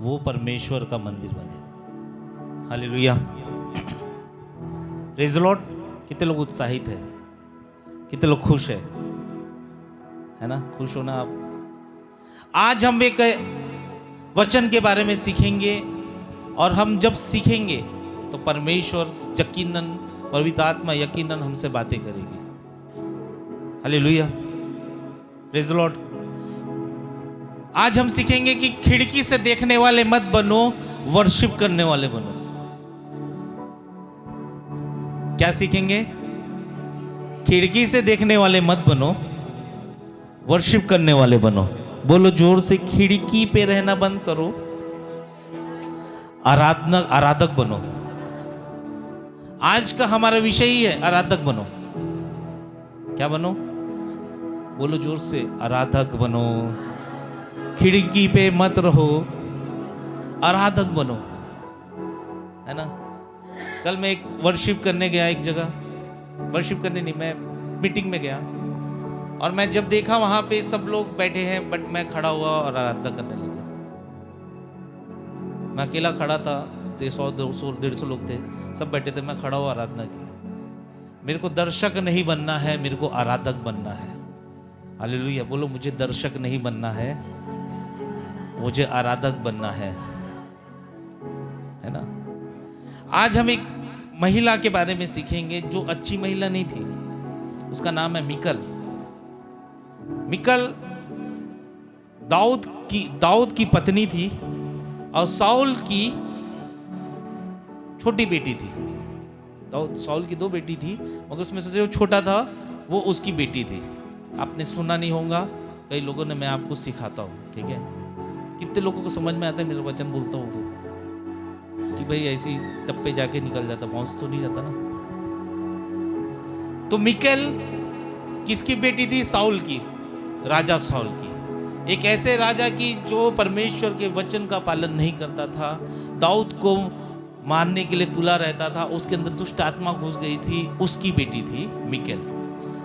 वो परमेश्वर का मंदिर बने। Hallelujah, praise the Lord. कितने लोग उत्साहित है, कितने लोग खुश है ना? खुश होना आप। आज हम एक वचन के बारे में सीखेंगे, और हम जब सीखेंगे तो परमेश्वर यकीनन, पवित्र आत्मा यकीनन हमसे बातें करेगी। Hallelujah, praise the Lord. आज हम सीखेंगे कि खिड़की से देखने वाले मत बनो, वर्शिप करने वाले बनो। क्या सीखेंगे? खिड़की से देखने वाले मत बनो, वर्शिप करने वाले बनो। बोलो जोर से, खिड़की पे रहना बंद करो, आराधक बनो। आज का हमारा विषय ही है आराधक बनो। क्या बनो? बोलो जोर से, आराधक बनो। खिड़की पे मत रहो, आराधक बनो, है ना? कल मैं एक वर्शिप करने गया, एक जगह वर्शिप करने नहीं, मैं मीटिंग में गया, और मैं जब देखा वहां पे सब लोग बैठे हैं, बट मैं खड़ा हुआ और आराधना करने लगा। मैं अकेला खड़ा था, 100 200 150 लोग थे, सब बैठे थे, मैं खड़ा हुआ आराधना किया। मेरे को दर्शक नहीं बनना है, मेरे को आराधक बनना है। हालेलुया, बोलो मुझे दर्शक नहीं बनना है, मुझे आराधक बनना है ना? आज हम एक महिला के बारे में सीखेंगे जो अच्छी महिला नहीं थी। उसका नाम है मिकल। मिकल दाऊद की पत्नी थी और साउल की छोटी बेटी थी। साउल की 2 बेटी थी, मगर उसमें से जो छोटा था वो उसकी बेटी थी। आपने सुना नहीं होगा, कई लोगों ने, मैं आपको सिखाता हूँ, ठीक है? कितने लोगों को समझ में आता है मेरा वचन बोलता हूँ तो, कि भाई ऐसी टप्पे जाके निकल जाता, पहुंच तो नहीं जाता ना। तो मिकल किसकी बेटी थी? साउल की, राजा साउल की। एक ऐसे राजा की जो परमेश्वर के वचन का पालन नहीं करता था, दाऊद को मारने के लिए तुला रहता था, उसके अंदर दुष्ट आत्मा घुस गई थी, उसकी बेटी थी मिकल।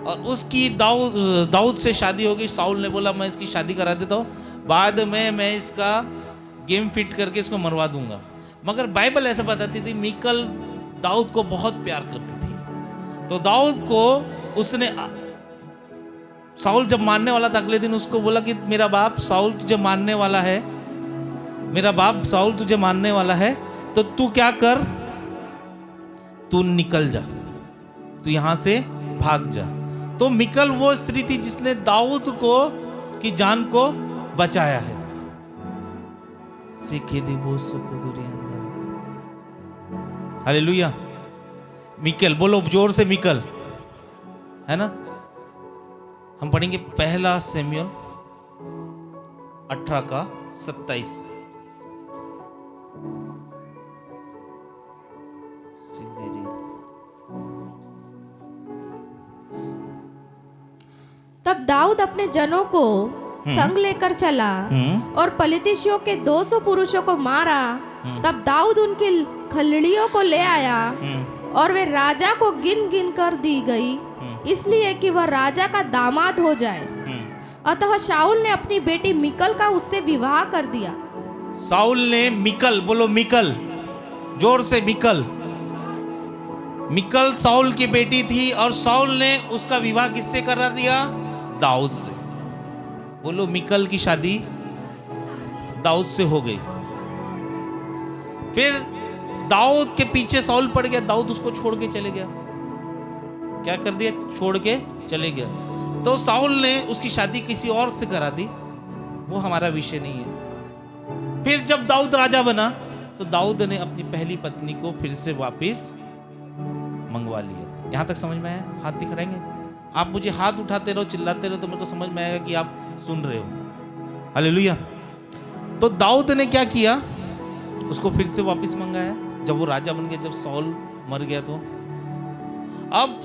और उसकी दाऊद से शादी हो गई। साउल ने बोला मैं इसकी शादी करा देता हूँ, बाद में मैं इसका गेम फिट करके इसको मरवा दूंगा। मगर बाइबल ऐसा बताती थी मिकल दाऊद को बहुत प्यार करती थी। तो दाऊद को उसने, साउल जब मारने वाला था, अगले दिन उसको बोला कि मेरा बाप साउल तुझे मारने वाला है, मेरा बाप साउल तुझे मारने वाला है, तो तू क्या कर, तू निकल जा, तू यहां से भाग जा। तो मिकल वो स्त्री थी जिसने दाऊद को की जान को बचाया है। हालेलुया, मिकल, बोलो जोर से मिकल, है ना? हम पढ़ेंगे 1 शमूएल 18 का 27। तब दाऊद अपने जनों को संग लेकर चला और पलितिशियों के 200 पुरुषों को मारा। तब दाऊद उनकी खलड़ियों को ले आया और वे राजा को गिन गिन कर दी गई, इसलिए कि वह राजा का दामाद हो जाए। अतः शाऊल ने अपनी बेटी मिकल का उससे विवाह कर दिया। साउल ने मिकल, बोलो मिकल, जोर से मिकल। मिकल साउल की बेटी थी और साउल ने उसका विवाह किससे करा दिया? दाऊद से। बोलो मिकल की शादी दाऊद से हो गई। फिर दाऊद के पीछे साउल पड़ गया, दाऊद उसको छोड़ के चले गया। क्या कर दिया? छोड़ के चले गया। तो साउल ने उसकी शादी किसी और से करा दी, वो हमारा विषय नहीं है। फिर जब दाऊद राजा बना तो दाऊद ने अपनी पहली पत्नी को फिर से वापस मंगवा लिया। यहां तक समझ में आया? हाथ दिखाएंगे आप, मुझे हाथ उठाते रहो, चिल्लाते रहो, तो मेरे को समझ में आएगा कि आप सुन रहे हो। हालेलुया। तो दाऊद ने क्या किया? उसको फिर से वापस मंगाया जब वो राजा बन गया, जब साउल मर गया। तो अब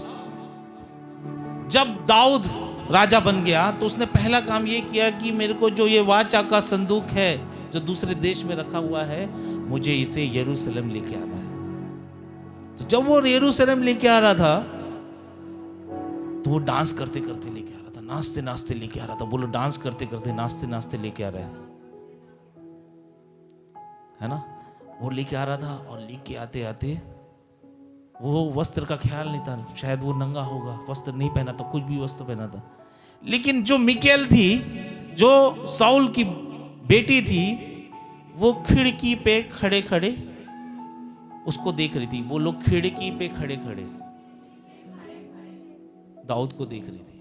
जब दाऊद राजा बन गया तो उसने पहला काम ये किया कि मेरे को जो ये वाचा का संदूक है जो दूसरे देश में रखा हुआ है, मुझे इसे यरूशलेम लेके आना है। तो जब वो यरूशलेम लेके आ रहा था तो वो डांस करते करते लेके आ रहा था, नाचते नाचते लेके आ रहा था। बोलो डांस करते करते, नाचते नाचते लेके आ रहा है। है ना, वो लेके आ रहा था और लेके आते आते वो वस्त्र का ख्याल नहीं था, शायद वो नंगा होगा, वस्त्र नहीं पहना था, कुछ भी वस्त्र पहना था। लेकिन जो मिकेल थी, जो साउल की बेटी थी, वो खिड़की पे खड़े खड़े उसको देख रही थी। वो लोग खिड़की पे खड़े खड़े दाऊद को देख रही थी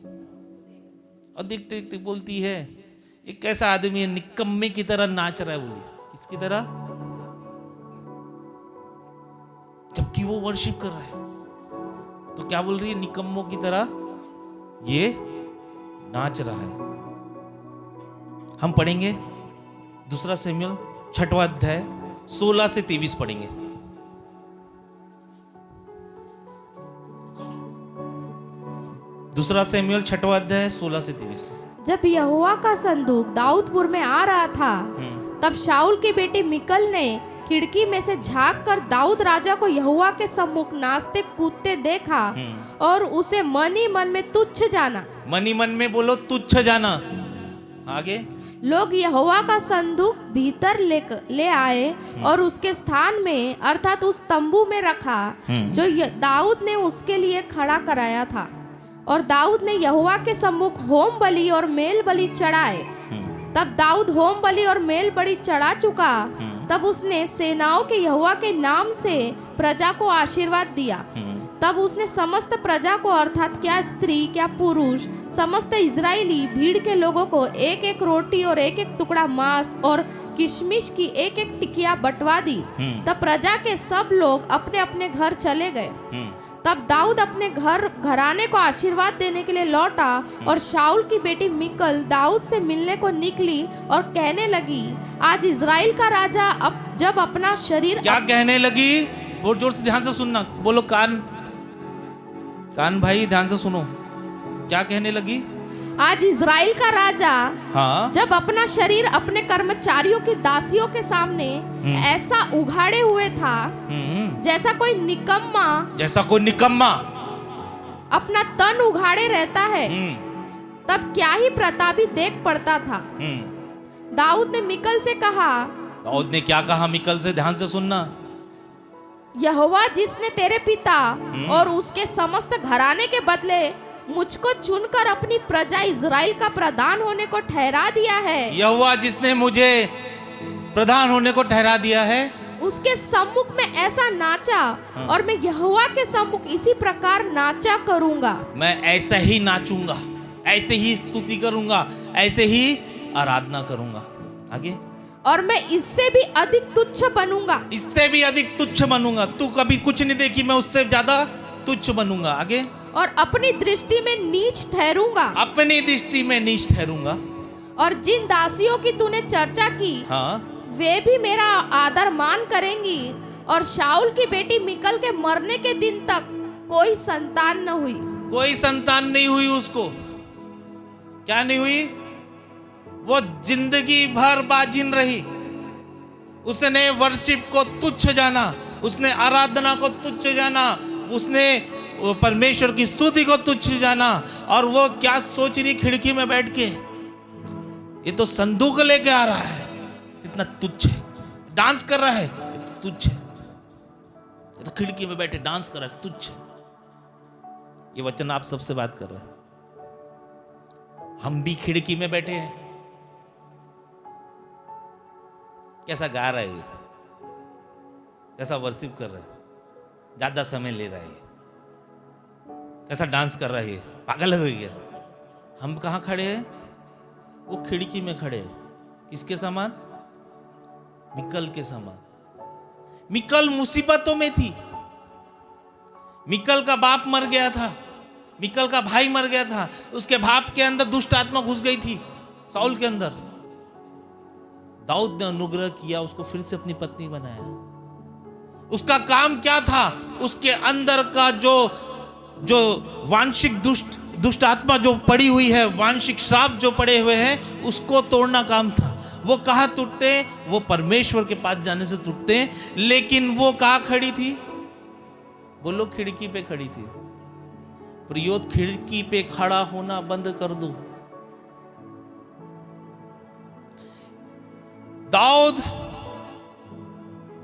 और देखते देखते बोलती है, एक कैसा आदमी है, निकम्मे की तरह नाच रहा है। बोली, किसकी तरह? जबकि वो वर्शिप कर रहा है। तो क्या बोल रही है? निकम्मों की तरह ये नाच रहा है। हम पढ़ेंगे 2 शमूएल 6वां अध्याय 16 से 23 पढ़ेंगे। दूसरा शमूएल 6वां अध्याय 16 से 23। जब यहोवा का संदूक दाऊदपुर में आ रहा था, तब शाऊल की बेटी मिकल ने खिड़की में से झांक कर दाऊद राजा को यहोवा के सम्मुख नाचते कूदते देखा और उसे मन ही मन में तुच्छ जाना। मन ही मन में बोलो, तुच्छ जाना। आगे, लोग यहोवा का संदूक भीतर ले आए और उसके स्थान में अर्थात उस तंबू में रखा जो दाऊद ने उसके लिए खड़ा कराया था। और दाऊद ने यहोवा के सम्मुख होम बलि और मेल बलि चढ़ाए। तब दाऊद होम बलि और मेल बलि चढ़ा चुका, तब उसने सेनाओं के यहोवा के नाम से प्रजा को आशीर्वाद दिया। तब उसने समस्त प्रजा को अर्थात क्या स्त्री क्या पुरुष, समस्त इजरायली भीड़ के लोगों को एक एक रोटी और एक एक टुकड़ा मांस और किशमिश की एक एक टिकिया बंटवा दी। तब प्रजा के सब लोग अपने अपने घर चले गए। तब दाऊद अपने घराने को आशीर्वाद देने के लिए लौटा और शाऊल की बेटी मिकल दाऊद से मिलने को निकली और कहने लगी, आज इजराइल का राजा जब अपना शरीर क्या कहने लगी? बहुत जोर से ध्यान से सुनना, बोलो कान भाई ध्यान से सुनो। क्या कहने लगी? आज इजराइल का राजा हाँ? जब अपना शरीर अपने कर्मचारियों की दासियों के सामने ऐसा उघाड़े हुए था जैसा कोई निकम्मा अपना तन उघाड़े रहता है, तब क्या ही प्रतापी देख पड़ता था। दाऊद ने मिकल से कहा, दाऊद ने क्या कहा मिकल से? ध्यान से सुनना। यहोवा जिसने तेरे पिता और उसके समस्त घराने के बदले मुझको चुनकर अपनी प्रजा इजराइल का प्रधान होने को ठहरा दिया है, यहोवा जिसने मुझे प्रधान होने को ठहरा दिया है, उसके सम्मुख में ऐसा नाचा और मैं यहोवा के सम्मुख इसी प्रकार नाचा करूंगा। मैं ऐसा ही नाचूंगा, ऐसे ही स्तुति करूंगा, ऐसे ही आराधना करूंगा। आगे, और मैं इससे भी अधिक तुच्छ बनूंगा। इससे भी अधिक तुच्छ बनूंगा। तू कभी कुछ नहीं देखी, मैं उससे ज्यादा तुच्छ बनूंगा। आगे, और अपनी दृष्टि में नीच ठहरूंगा। अपनी दृष्टि में नीच ठहरूंगा। और जिन दासियों की तूने चर्चा की, हाँ, वे भी मेरा आदर मान करेंगी। और शाऊल की बेटी मिकल के मरने के दिन तक कोई संतान न हुई। कोई संतान नहीं हुई उसको। क्या नहीं हुई? वो जिंदगी भर बाजिन रही। उसने वर्शिप को तुच्छ जाना, उसने आराधना को तुच्छ जाना, उसने परमेश्वर की स्तुति को तुच्छ जाना। और वो क्या सोच रही खिड़की में बैठ के, ये तो संदूक लेके आ रहा है, इतना तुच्छ है। डांस कर रहा है, ये तो तुच्छ है। ये तो खिड़की में बैठे डांस कर रहा है, तुच्छ। ये वचन आप सबसे बात कर रहे हैं। हम भी खिड़की में बैठे हैं। कैसा गा रहा है, कैसा वर्शिप कर रहा है, ज्यादा समय ले रहा है, कैसा डांस कर रहा है, पागल हो गया। हम कहाँ खड़े हैं? वो खिड़की में खड़े हैं। किसके समान? मिकल के समान। मिकल मुसीबतों में थी। मिकल का बाप मर गया था, मिकल का भाई मर गया था, उसके बाप के अंदर दुष्ट आत्मा घुस गई थी, साउल के अंदर। दाऊद ने अनुग्रह किया, उसको फिर से अपनी पत्नी बनाया। उसका काम क्या था? उसके अंदर का जो वांशिक दुष्ट आत्मा जो पड़ी हुई है, वांशिक श्राप जो पड़े हुए हैं, उसको तोड़ना काम था। वो कहाँ टूटते? वो परमेश्वर के पास जाने से टूटते हैं। लेकिन वो कहाँ खड़ी थी? बोलो, खिड़की पे खड़ी थी। प्रियोत, खिड़की पे खड़ा होना बंद कर दो। दाऊद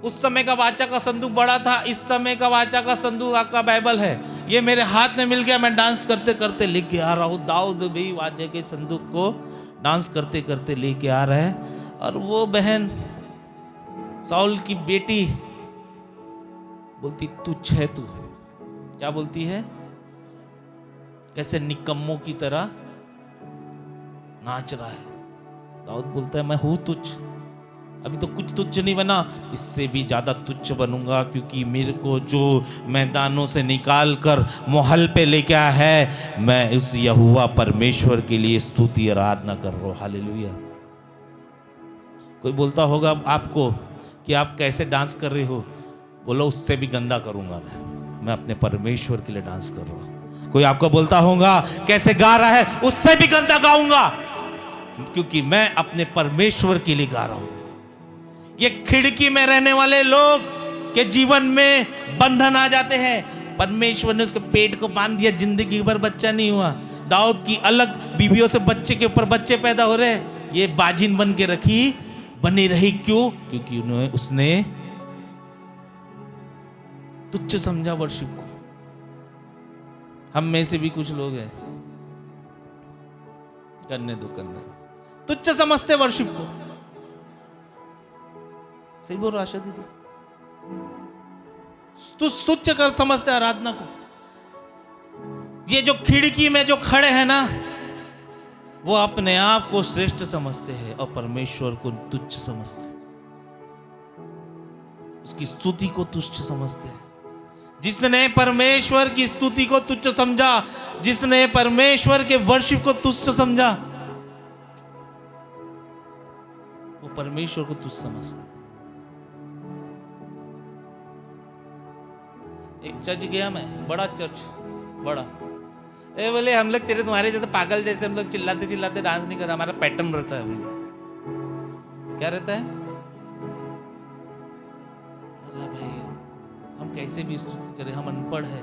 उस समय का वाचा का संदूक बड़ा था, इस समय का वाचा का संदूक आपका बाइबल है। ये मेरे हाथ में मिल गया, मैं डांस करते करते लेके आ रहा हूँ। दाऊद भी वाचे के संदूक को डांस करते करते लेके आ रहा है। और वो बहन साउल की बेटी बोलती तुच्छ है तू। क्या बोलती है? कैसे निकम्मों की तरह नाच रहा है। दाऊद बोलता है मैं हूं तुच्छ, अभी तो कुछ तुच्छ नहीं बना, इससे भी ज्यादा तुच्छ बनूंगा, क्योंकि मेरे को जो मैदानों से निकाल कर महल पे लेके आया है, मैं उस यहोवा परमेश्वर के लिए स्तुति आराधना कर रहा हूं। हालेलुया। कोई बोलता होगा आपको कि आप कैसे डांस कर रहे हो, बोलो उससे भी गंदा करूंगा मैं अपने परमेश्वर के लिए डांस कर रहा हूं। कोई आपको बोलता होगा कैसे गा रहा है, उससे भी गंदा गाऊंगा, क्योंकि मैं अपने परमेश्वर के लिए गा रहा हूं। ये खिड़की में रहने वाले लोग के जीवन में बंधन आ जाते हैं। परमेश्वर ने उसके पेट को बांध दिया, जिंदगी भर बच्चा नहीं हुआ। दाऊद की अलग बीवियों से बच्चे के ऊपर बच्चे पैदा हो रहे, ये बाजिन बन के बनी रही। क्यों? क्योंकि उसने तुच्छ समझा वर्शिप को। हम में से भी कुछ लोग हैं, करने दो, तुच्छ समझते वर्शिप को। सही बोल रहा आशा दीदी? तुच्छ कर समझते आराधना को। ये जो खिड़की में जो खड़े हैं ना, वो अपने आप को श्रेष्ठ समझते हैं और परमेश्वर को तुच्छ समझते हैं, उसकी स्तुति को तुच्छ समझते हैं। जिसने परमेश्वर की स्तुति को तुच्छ समझा, जिसने परमेश्वर के वर्शिप को तुच्छ समझा, वो परमेश्वर को तुच्छ समझता है। एक चर्च गया मैं, बड़ा चर्च, बड़ा। ए बोले हम लोग तेरे तुम्हारे जैसे पागल जैसे हम लोग चिल्लाते चिल्लाते डांस नहीं करते, हमारा पैटर्न रहता है। बोले क्या रहता है? अल्लाह भाई हम कैसे भी स्तुति करें, हम अनपढ़ है।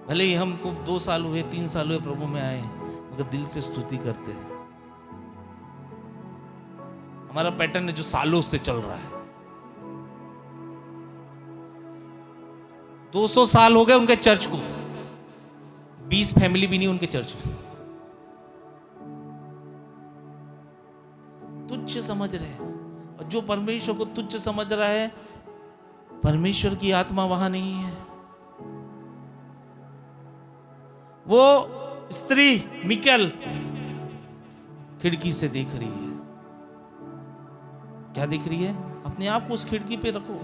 भले ही हमको 2 साल हुए 3 साल हुए प्रभु में आए, मगर दिल से स्तुति करते हैं। हमारा पैटर्न है जो सालों से चल रहा है। 200 साल हो गए उनके चर्च को, 20 फैमिली भी नहीं उनके चर्च में। तुच्छ समझ रहे हैं, और जो परमेश्वर को तुच्छ समझ रहा है, परमेश्वर की आत्मा वहां नहीं है। वो स्त्री मिकेल खिड़की से देख रही है। क्या देख रही है? अपने आप को उस खिड़की पे रखो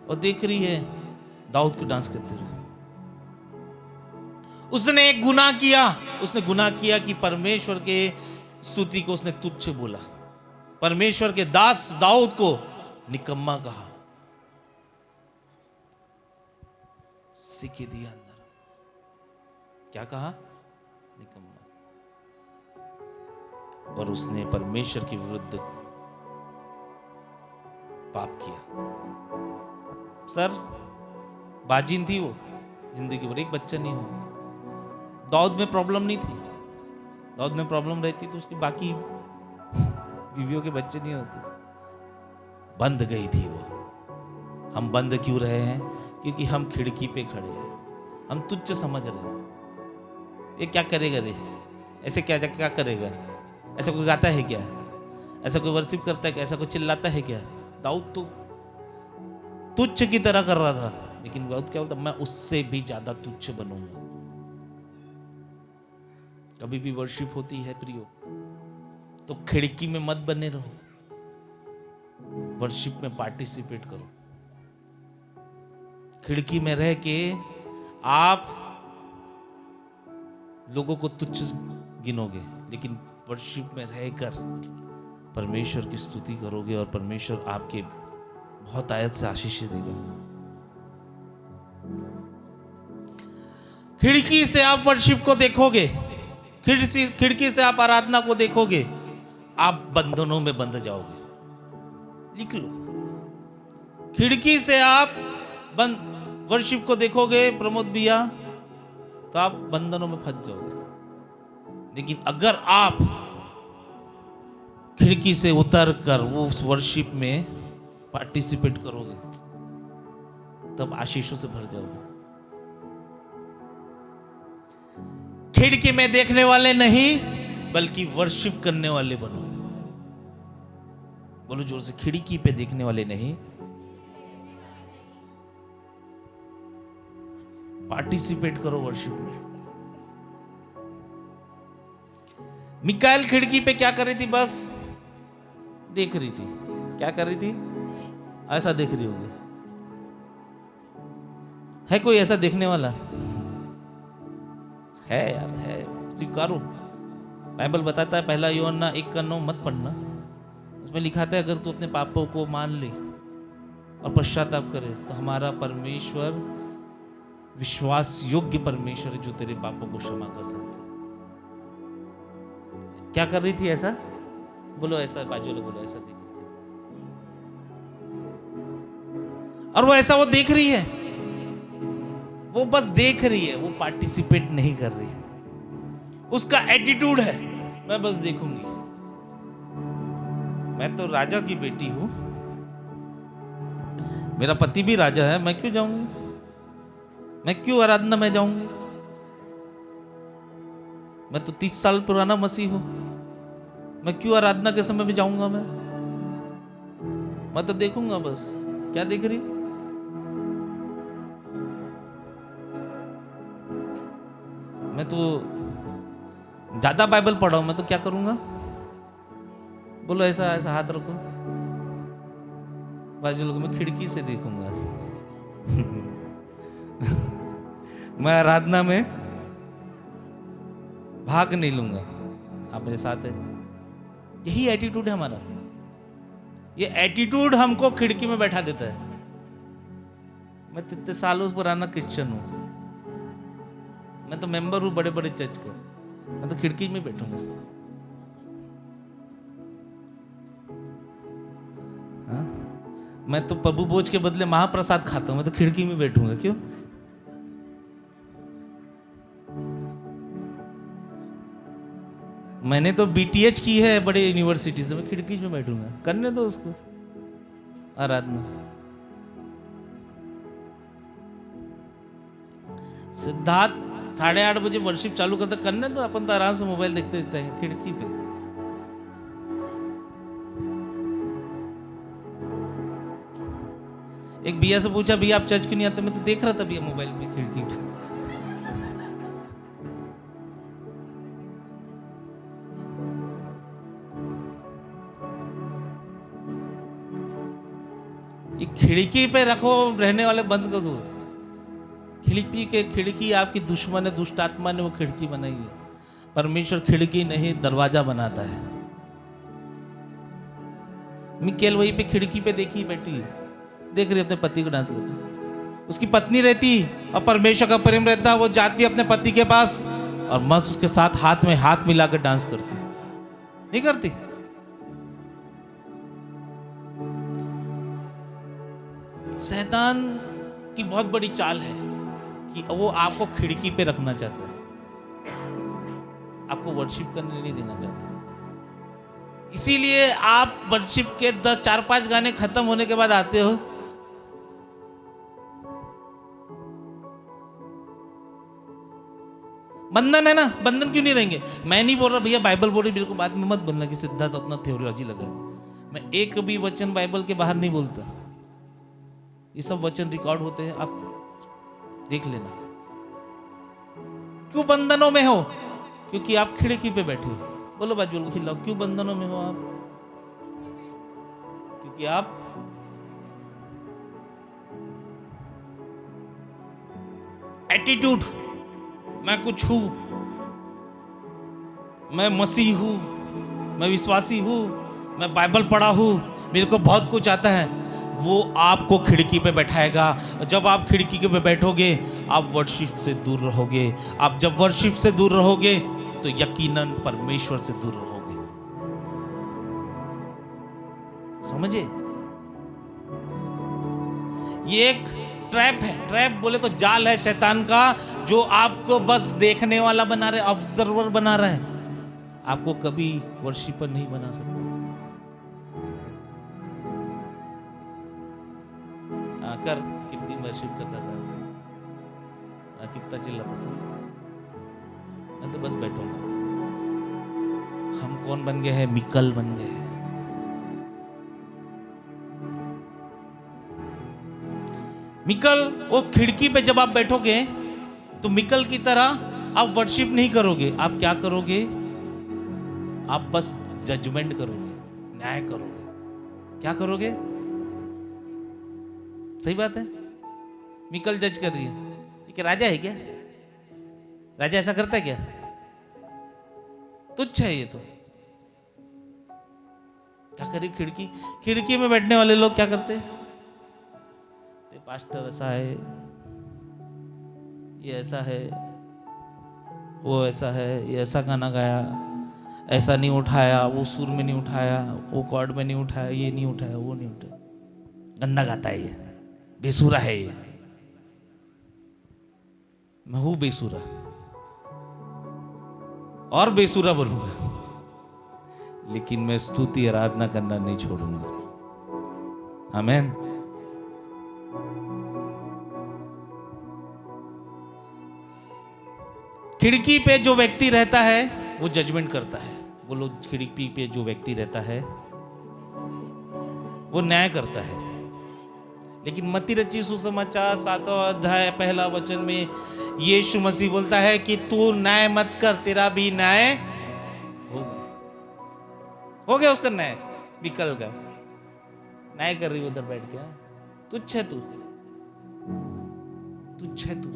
और देख रही है दाऊद को डांस करते रहो। उसने एक गुनाह किया, उसने गुनाह किया कि परमेश्वर के स्तुति को उसने तुच्छ बोला। परमेश्वर के दास दाऊद को निकम्मा कहा, सिके दिया अंदर। क्या कहा? निकम्मा। और उसने परमेश्वर के विरुद्ध पाप किया। सर बाजिन थी वो, जिंदगी भर एक बच्चा नहीं हुआ। दाऊद में प्रॉब्लम नहीं थी। दाऊद में प्रॉब्लम रहती तो उसकी बाकी बीवियों के बच्चे नहीं होते। बंद गई थी वो। हम बंद क्यों रहे हैं? क्योंकि हम खिड़की पे खड़े हैं, हम तुच्छ समझ रहे हैं। ये क्या करेगा रे, ऐसे क्या क्या करेगा? ऐसा कोई गाता है क्या? ऐसा कोई वर्शिप करता है क्या? ऐसा कोई चिल्लाता है क्या? दाऊद तो तुच्छ की तरह कर रहा था, लेकिन दाऊद क्या बोलता? मैं उससे भी ज्यादा तुच्छ बनूंगा। कभी भी वर्शिप होती है प्रियो, तो खिड़की में मत बने रहो, वर्शिप में पार्टिसिपेट करो। खिड़की में रह के आप लोगों को तुच्छ गिनोगे, लेकिन वर्शिप में रहकर परमेश्वर की स्तुति करोगे और परमेश्वर आपके बहुत आयत से आशीष देगा। खिड़की से आप वर्शिप को देखोगे, खिड़की से आप आराधना को देखोगे, आप बंधनों में बंध जाओगे। लिख लो, खिड़की से आप वर्शिप को देखोगे प्रमोद भैया, तो आप बंधनों में फंस जाओगे। लेकिन अगर आप खिड़की से उतर कर वो उस वर्शिप में पार्टिसिपेट करोगे तब आशीषों से भर जाओगे। खिड़की में देखने वाले नहीं बल्कि वर्शिप करने वाले बनो। बोलो जोर से, खिड़की पे देखने वाले नहीं, पार्टिसिपेट करो वर्शिप में। मिकाएल खिड़की पे क्या कर रही थी? बस देख रही थी। क्या कर रही थी? ऐसा देख रही होगी। है कोई ऐसा देखने वाला? है यार, है, स्वीकारो। बाइबल बताता है, पहला यूहन्ना 1:9 मत पढ़ना, उसमें लिखा था अगर तू अपने पापों को मान ले और पश्चाताप करे तो हमारा परमेश्वर विश्वास योग्य परमेश्वर है जो तेरे पापों को क्षमा कर सकते हैं। क्या कर रही थी? ऐसा बोलो, ऐसा बाजू वाले बोलो, ऐसा देख रही थी। और वो ऐसा वो देख रही है, वो बस देख रही है, वो पार्टिसिपेट नहीं कर रही। उसका एटीट्यूड है, मैं बस देखूंगी। मैं तो राजा की बेटी हूं, मेरा पति भी राजा है, मैं क्यों जाऊंगी? मैं क्यों आराधना में जाऊंगी? मैं तो 30 साल पुराना मसीह हूं, मैं क्यों आराधना के समय में जाऊंगा? मैं तो देखूंगा बस। क्या देख रही? मैं तो ज्यादा बाइबल पढ़ा हूं, मैं तो क्या करूंगा? बोलो, ऐसा ऐसा हाथ रखो बाजू लोगों, मैं खिड़की से देखूंगा। मैं आराधना में भाग नहीं लूंगा। आप मेरे साथ है? यही एटीट्यूड है हमारा। ये एटीट्यूड हमको खिड़की में बैठा देता है। मैं 33 सालों पुराना क्रिश्चियन हूं, मैं तो मेंबर हूं बड़े बड़े चर्च का, मैं तो खिड़की में बैठूंगा। हाँ? मैं तो प्रभु भोज के बदले महाप्रसाद खाता हूं, मैं तो खिड़की में बैठूंगा। क्यों? मैंने तो बीटीएच की है बड़े यूनिवर्सिटी से, मैं खिड़की में बैठूंगा। करने दो उसको आराधना। सिद्धार्थ 8:30 बजे वर्शिप चालू करता, करने दो, अपन तो आराम से मोबाइल देखते देखते हैं खिड़की पे। एक भैया से पूछा, भैया आप चर्च क्यों नहीं आते? मैं तो देख रहा था भैया मोबाइल में खिड़की पे। ये खिड़की पे रखो, रहने वाले बंद कर दो। खिड़की आपकी दुश्मन है, दुष्ट आत्मा ने वो खिड़की बनाई है। परमेश्वर खिड़की नहीं दरवाजा बनाता है। मिकेल वहीं पे खिड़की पे देखी बैठी, देख रही अपने पति को डांस करते। उसकी पत्नी रहती और परमेश्वर का प्रेम रहता, वो जाती अपने पति के पास और मस्त उसके साथ हाथ में हाथ मिलाकर डांस करती। नहीं करती? शैतान की बहुत बड़ी चाल है कि वो आपको खिड़की पे रखना चाहता है, आपको वर्शिप करने नहीं देना चाहता। इसीलिए आप वर्शिप के 4-5 गाने खत्म होने के बाद आते हो। बंधन है ना, बंधन क्यों नहीं रहेंगे? मैं नहीं बोल रहा भैया, बाइबल बोल रही, मेरे को बाद में मत बोलना कि सिद्धार्थ अपना थ्योलॉजी लगा। मैं एक भी वचन बाइबल के बाहर नहीं बोलता। ये सब वचन रिकॉर्ड होते हैं, आप देख लेना। क्यों बंधनों में हो? क्योंकि आप खिड़की पे बैठे हो। बोलो बाजू को खिलाओ, क्यों बंधनों में हो आप? क्योंकि आप एटीट्यूड, मैं कुछ हूं, मैं मसीह हूं, मैं विश्वासी हूं, मैं बाइबल पढ़ा हूं, मेरे को बहुत कुछ आता है, वो आपको खिड़की पे बैठाएगा। जब आप खिड़की पे बैठोगे आप वर्शिप से दूर रहोगे। आप जब वर्शिप से दूर रहोगे तो यकीनन परमेश्वर से दूर रहोगे। समझे? ये एक ट्रैप है। ट्रैप बोले तो जाल है शैतान का, जो आपको बस देखने वाला बना रहा है, ऑब्जर्वर बना रहा है। आपको कभी वर्शिपर नहीं बना सकता। कर कितनी वर्शिप करता कर, कितना चिल्लाता चल, मैं तो बस बैठूंगा। हम कौन बन गए हैं? मिकल बन गए हैं। मिकल, वो खिड़की पे जब आप बैठोगे तो मिकल की तरह आप वर्शिप नहीं करोगे। आप क्या करोगे? आप बस जजमेंट करोगे, न्याय करोगे। क्या करोगे? सही बात है। मिकल जज कर रही है कि राजा है क्या? राजा ऐसा करता है क्या? तुच्छ है ये तो। क्या करी? खिड़की में बैठने वाले लोग क्या करते हैं? पास्टर ऐसा है, ये ऐसा है, वो ऐसा है, ये ऐसा गाना गाया, ऐसा नहीं उठाया, वो सुर में नहीं उठाया, वो कॉर्ड में नहीं उठाया, ये नहीं उठाया, वो नहीं उठाया, गंदा गाता है, ये बेसुरा है, ये मैं हूं बेसुरा और बेसुरा बनूंगा, लेकिन मैं स्तुति आराधना करना नहीं छोड़ूंगा। आमीन। खिड़की पे जो व्यक्ति रहता है वो जजमेंट करता है। बोलो, खिड़की पे जो व्यक्ति रहता है वो न्याय करता है। लेकिन मत्ती रची सुसमाचार 7वां अध्याय 1 वचन में यीशु मसीह बोलता है कि तू न्याय मत कर, तेरा भी न्याय हो गया उसका न्याय। विकल का न्याय कर रही उधर बैठ के। तुच्छ है तू, तुच्छ है तू।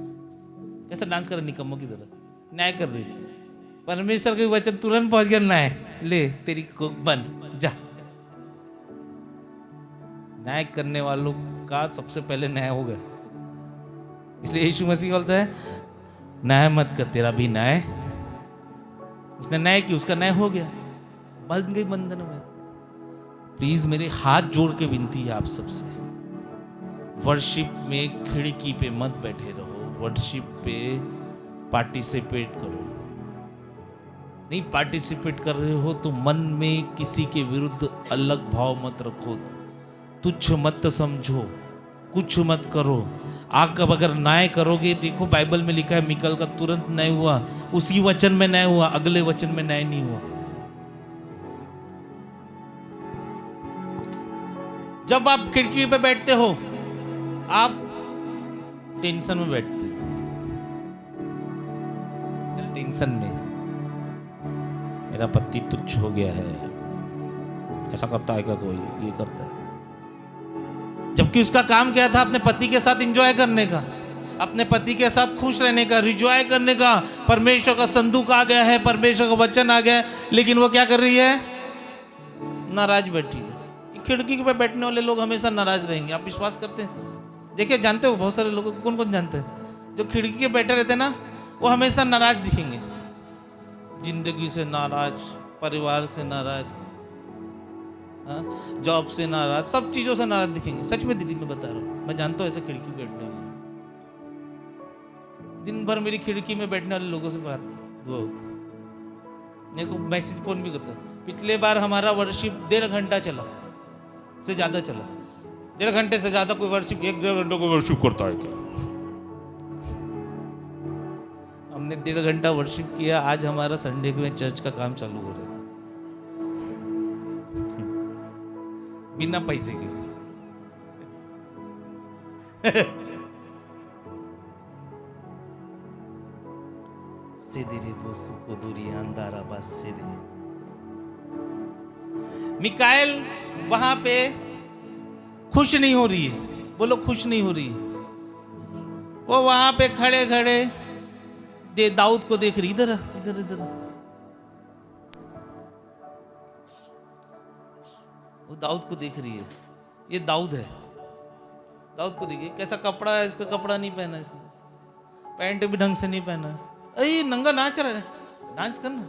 कैसा डांस कर निकम्मों की तरह न्याय कर रही। परमेश्वर के वचन तुरंत पहुंच गया, न्याय ले, तेरी कोख बंद, जा। न्याय करने वालों का सबसे पहले न्याय होगा। इसलिए यीशु मसीह बोलता है न्याय मत कर, तेरा भी न्याय। उसने न्याय की, उसका न्याय हो गया, बंध गई बंधन में। प्लीज मेरे हाथ जोड़ के विनती है आप सबसे, वर्शिप में खिड़की पे मत बैठे रहो, वर्शिप पे पार्टिसिपेट करो। नहीं पार्टिसिपेट कर रहे हो तो मन में किसी के विरुद्ध अलग भाव मत रखो, तुच्छ मत समझो, कुछ मत करो। आप अगर न्याय करोगे, देखो बाइबल में लिखा है मिकल का तुरंत न्याय हुआ, उसी वचन में न्याय हुआ, अगले वचन में न्याय नहीं हुआ। जब आप खिड़की पे बैठते हो आप टेंशन में बैठते हो, टेंशन में मेरा पति तुच्छ हो गया है, ऐसा करता है क्या कोई? ये करता है। जबकि उसका काम क्या था? अपने पति के साथ एंजॉय करने का, अपने पति के साथ खुश रहने का, रिजॉय करने का। परमेश्वर का संदूक आ गया है, परमेश्वर का वचन आ गया है, लेकिन वो क्या कर रही है? नाराज बैठी है। खिड़की पे बैठने वाले लोग हमेशा नाराज रहेंगे। आप विश्वास करते हैं? देखिए, जानते हो बहुत सारे लोगों को, कौन कौन जानते हैं जो खिड़की के बैठे रहते हैं ना, वो हमेशा नाराज दिखेंगे। जिंदगी से नाराज, परिवार से नाराज, जॉब से नाराज, सब चीजों से नाराज दिखेंगे। सच में दीदी मैं बता रहा हूँ, मैं जानता हूँ ऐसे खिड़की पे बैठने वाले। दिन भर मेरी खिड़की में बैठने वाले लोगों से बात होती, मेरे को मैसेज फोन भी करता। पिछले बार हमारा वर्शिप 1.5 घंटा चला, से ज्यादा चला। 1.5 घंटे से ज्यादा कोई वर्शिप, 1-1.5 घंटे को वर्शिप करता है क्या? हमने 1.5 घंटा वर्शिप किया। आज हमारा संडे में चर्च का काम चालू हो रहा है बिना पैसे के। सीधे रे बोस को दूरी अंधारा बस सीधे। मिकाएल वहां पे खुश नहीं हो रही है। बोलो, खुश नहीं हो रही है। वो वहां पे खड़े खड़े दाऊद को देख रही, इधर इधर इधर। वो दाऊद को देख रही है। ये दाऊद है। दाऊद को देखिए कैसा कपड़ा है, इसका कपड़ा नहीं पहना इसने, पैंट भी ढंग से नहीं पहना। अरे नंगा नाच रहा है, डांस करना,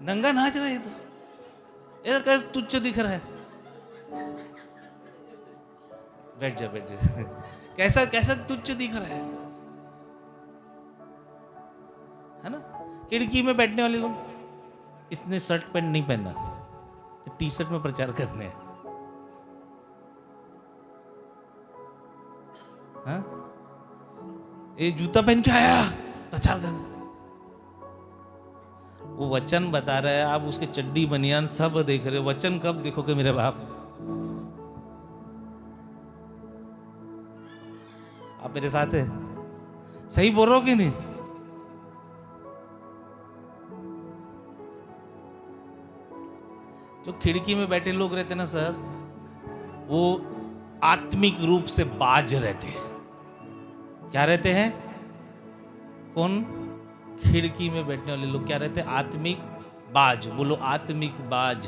नंगा नाच रहा है। तो ये कैसा तुच्छ दिख रहा है। बैठ जा बैठ जा। कैसा कैसा तुच्छ दिख रहा है ना? खिड़की में बैठने वाले लोग, इसने शर्ट पैंट नहीं पहना, टी शर्ट में प्रचार करने हैं। हाँ? ये जूता पहन के आया प्रचार करने, वो वचन बता रहा है, आप उसके चड्डी बनियान सब देख रहे हो, वचन कब देखोगे मेरे बाप? आप मेरे साथ है? सही बोल रहे हो कि नहीं? जो खिड़की में बैठे लोग रहते ना सर, वो आत्मिक रूप से बाज रहते हैं। क्या रहते हैं? कौन? खिड़की में बैठने वाले लोग क्या रहते हैं? आत्मिक बाज। बोलो आत्मिक बाज।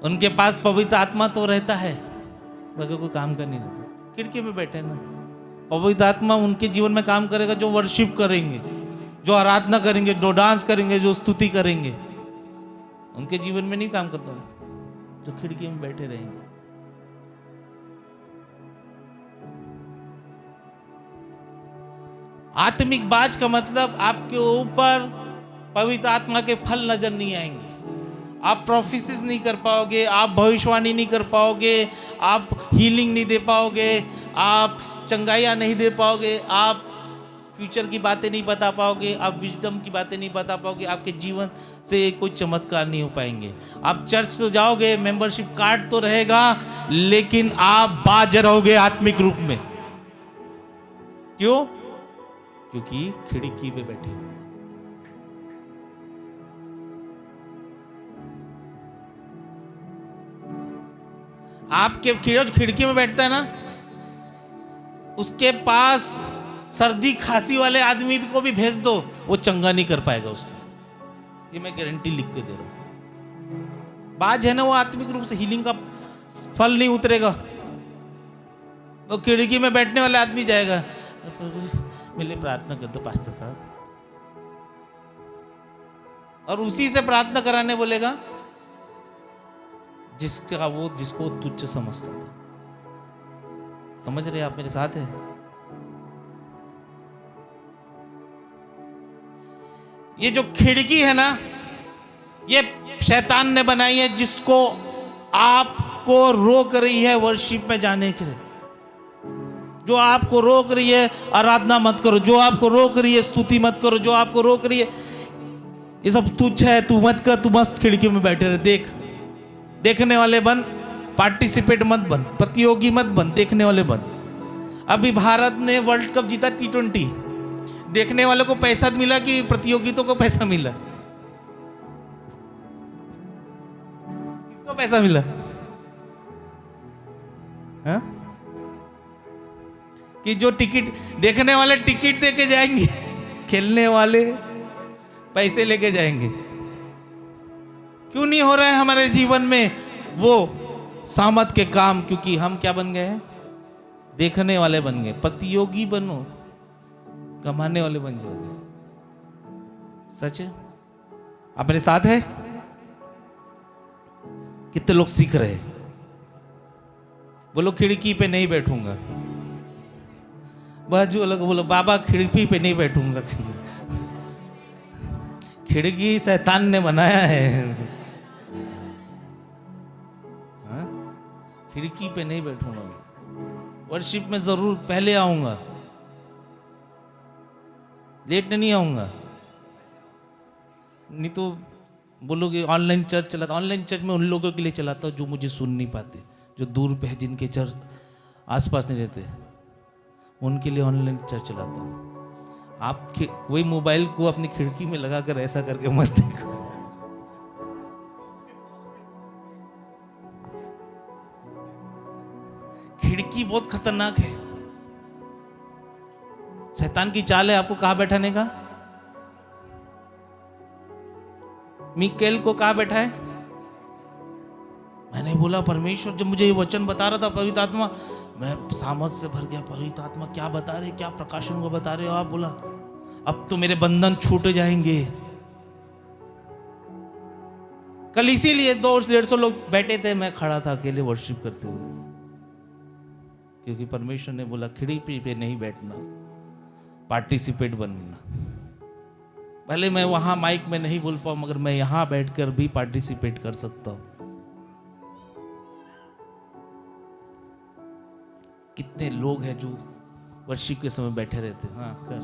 उनके पास पवित्र आत्मा तो रहता है मगर कोई काम का नहीं रहता। खिड़की में बैठे ना, पवित्र आत्मा उनके जीवन में काम करेगा जो वर्शिप करेंगे, जो आराधना करेंगे, जो डांस करेंगे, जो स्तुति करेंगे। उनके जीवन में नहीं काम करता, जो खिड़की में बैठे रहेंगे। आत्मिक बाज का मतलब आपके ऊपर पवित्र आत्मा के फल नजर नहीं आएंगे। आप प्रोफेसिस नहीं कर पाओगे, आप भविष्यवाणी नहीं कर पाओगे, आप हीलिंग नहीं दे पाओगे, आप चंगाइयाँ नहीं दे पाओगे, आप फ्यूचर की बातें नहीं बता पाओगे, आप विजडम की बातें नहीं बता पाओगे, आपके जीवन से कोई चमत्कार नहीं हो पाएंगे। आप चर्च तो जाओगे, मेंबरशिप कार्ड तो रहेगा, लेकिन आप बाज रहोगे आत्मिक रूप में। क्यों? क्योंकि खिड़की पे बैठे हो। आपके खिड़की में बैठता है ना, उसके पास सर्दी खांसी वाले आदमी को भी भेज दो, वो चंगा नहीं कर पाएगा उसको। ये मैं गारंटी लिख के दे रहा हूं। बाज है ना, वो आत्मिक रूप से हीलिंग का फल नहीं उतरेगा। वो खिड़की में बैठने वाले आदमी जाएगा, मेरे लिए प्रार्थना कर दो पास्टर साहब, और उसी से प्रार्थना कराने बोलेगा जिसको तुच्छ समझता था। समझ रहे आप मेरे साथ है? ये जो खिड़की है ना, ये शैतान ने बनाई है, जिसको आपको रोक रही है वर्शिप में जाने से, जो आपको रोक रही है आराधना मत करो, जो आपको रोक रही है स्तुति मत करो, जो आपको रोक रही है ये सब तुच्छ है, तू मत कर, तू मस्त खिड़की में बैठे रहे। देखने वाले बन, पार्टिसिपेट मत बन, प्रतियोगी मत बन, देखने वाले बन। अभी भारत ने वर्ल्ड कप जीता T20, देखने वालों को पैसा मिला कि प्रतियोगियों को पैसा मिला? किसको पैसा मिला? हाँ? कि जो टिकट देखने वाले टिकट देके जाएंगे, खेलने वाले पैसे लेके जाएंगे। क्यों नहीं हो रहा है हमारे जीवन में वो सामत के काम? क्योंकि हम क्या बन गए हैं? देखने वाले बन गए। प्रतियोगी बनो, कमाने वाले बन जाओगे। सच है? आप मेरे साथ है? कितने लोग सीख रहे हैं? बोलो खिड़की पे नहीं बैठूंगा। बाजू अलग बोलो, बाबा खिड़की पे नहीं बैठूंगा। खिड़की शैतान ने बनाया है। हाँ? खिड़की पे नहीं बैठूंगा। वर्शिप में जरूर पहले आऊंगा, लेट नहीं आऊंगा। नहीं तो बोलोगे ऑनलाइन चर्च चलाता। ऑनलाइन चर्च में उन लोगों के लिए चलाता हूं जो मुझे सुन नहीं पाते, जो दूर पे है, जिनके चर्च आसपास नहीं रहते, उनके लिए ऑनलाइन चर्च चलाता हूं। आप वही मोबाइल को अपनी खिड़की में लगाकर ऐसा करके मत देखो। खिड़की बहुत खतरनाक है। शैतान की चाल है आपको कहां बैठाने का। मिकेल को कहां बैठा है? मैंने बोला परमेश्वर जब मुझे ये वचन बता रहा था, पवित्र आत्मा, मैं सामर्थ से भर गया। पवित्र आत्मा क्या बता रहे, क्या प्रकाशन को बता रहे हो आप? बोला अब तो मेरे बंधन छूट जाएंगे। कल इसीलिए 200-150 लोग बैठे थे, मैं खड़ा था अकेले वर्शिप करते हुए, क्योंकि परमेश्वर ने बोला खिड़की पे नहीं बैठना, पार्टिसिपेट बनना। भले मैं वहां माइक में नहीं बोल पाऊं, मगर मैं यहां बैठकर भी पार्टिसिपेट कर सकता हूं। कितने लोग हैं जो वर्शिप के समय बैठे रहते हैं। हाँ कर,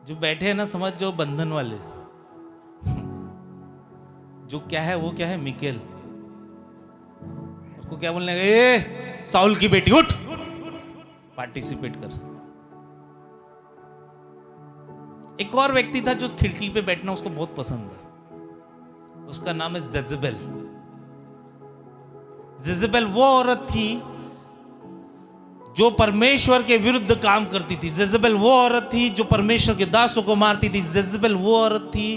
जो बैठे हैं ना, समझ जो बंधन वाले, जो क्या है वो क्या है, मिकेल, उसको क्या बोलने लगे, ए साउल की बेटी उठ, पार्टिसिपेट कर। एक और व्यक्ति था जो खिड़की पे बैठना उसको बहुत पसंद था, उसका नाम है जेजेबेल। जेजेबेल वो औरत थी जो परमेश्वर के विरुद्ध काम करती थी। जेजेबेल वो औरत थी जो परमेश्वर के दासों को मारती थी। जेजेबेल वो औरत थी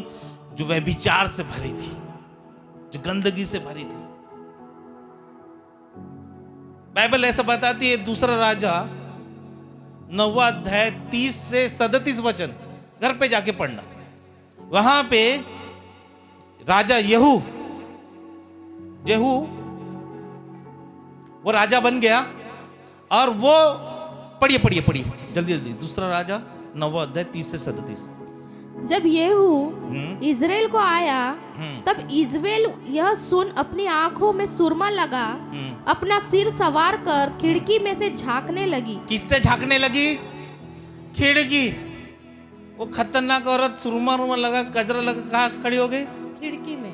जो व्यभिचार से भरी थी, जो गंदगी से भरी थी। बाइबल ऐसा बताती है, दूसरा राजा 9वां अध्याय 30 से 37 वचन, घर पे जाके पढ़ना। वहां पे राजा जेहू वो राजा बन गया और वो पढ़िए जल्दी जल्दी, दूसरा राजा 9वां अध्याय 30 से 37। जब येहू इजराइल को आया तब इजबेल यह सुन अपनी आंखों में सुरमा लगा, अपना सिर सवार कर खिड़की में से झांकने लगी। किससे झांकने लगी? खिड़की। वो खतरनाक औरत सुरमा लगा, गजरा लगा, कहाँ खड़ी हो गई? खिड़की में।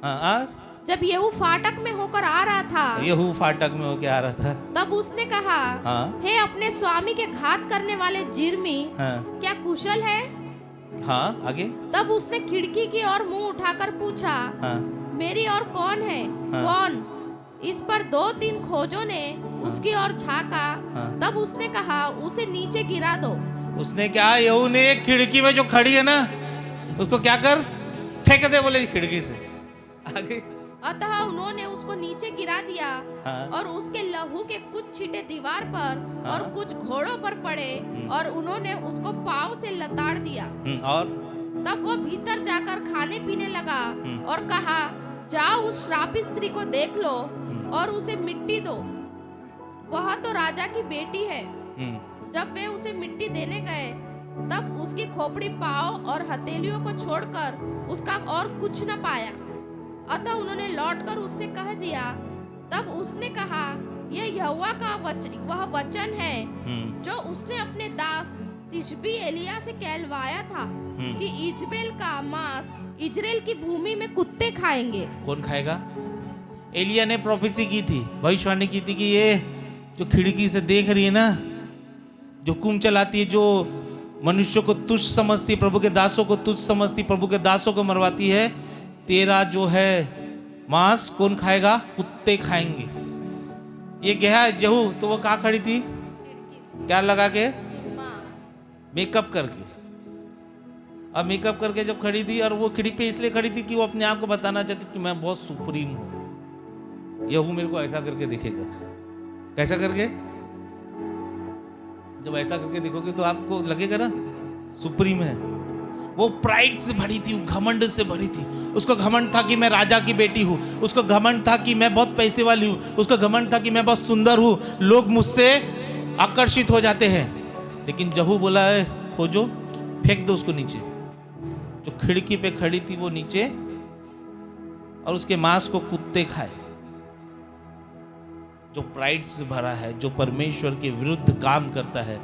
हाँ, जब येहू फाटक में होकर आ रहा था, येहू फाटक में होकर आ रहा था, तब उसने कहा, हाँ? हे अपने स्वामी के घात करने वाले जिर्मी, हाँ? क्या कुशल है? हाँ, आगे। तब उसने खिड़की की ओर मुंह उठाकर पूछा, हाँ? मेरी ओर कौन है? हाँ? कौन? इस पर 2-3 खोजों ने उसकी ओर झांका। हाँ? तब उसने कहा, उसे नीचे गिरा दो। उसने क्या, येहू ने खिड़की में जो खड़ी है ना, उसको क्या कर, फेंक दे बोले खिड़की से। आगे। अतः उन्होंने उसको नीचे गिरा दिया। हाँ? और उसके लहू के कुछ छींटे दीवार पर, हाँ? और कुछ घोड़ों पर पड़े, और उन्होंने उसको पांव से लताड़ दिया। और तब वो भीतर जाकर खाने पीने लगा और कहा, जाओ उस श्रापित स्त्री को देख लो और उसे मिट्टी दो, वह तो राजा की बेटी है। जब वे उसे मिट्टी देने गए तब उसकी खोपड़ी, पांव और हथेलियों को छोड़कर उसका और कुछ न पाया। अतः उन्होंने लौटकर उससे कह दिया। तब उसने कहा, यह यहोवा का वह वचन है जो उसने अपने दास तिशबी एलिया से कहलवाया था कि इजबेल का मांस इजराइल की भूमि में कुत्ते खाएंगे। कौन खाएगा? एलिया ने प्रोफेसी की थी, भविष्यवाणी की थी कि ये जो खिड़की से देख रही है ना, जो हुक्म चलाती है, जो मनुष्य को तुच्छ समझती, प्रभु के दासों को तुच्छ समझती, प्रभु के दासों को मरवाती है, तेरा जो है मांस कौन खाएगा? कुत्ते खाएंगे। ये गया जेहू, तो वो कहाँ खड़ी थी? क्या लगा के? मेकअप करके। अब मेकअप करके जब खड़ी थी, और वो खिड़की पे इसलिए खड़ी थी कि वो अपने आप को बताना चाहती कि मैं बहुत सुप्रीम हूं। येहू मेरे को ऐसा करके देखेगा। कैसा करके? जब ऐसा करके देखोगे तो आपको लगेगा ना सुप्रीम है। वो प्राइड से भरी थी, घमंड से भरी थी। उसको घमंड था कि मैं राजा की बेटी हूँ, उसको घमंड था कि मैं बहुत पैसे वाली हूँ, उसको घमंड था कि मैं बहुत सुंदर हूँ, लोग मुझसे आकर्षित हो जाते हैं। लेकिन जेहू बोला है, खोजो, फेंक दो उसको नीचे। जो खिड़की पे खड़ी थी वो नीचे, और उसके मांस को कुत्ते खाए। जो प्राइड से भरा है, जो परमेश्वर के विरुद्ध काम करता है,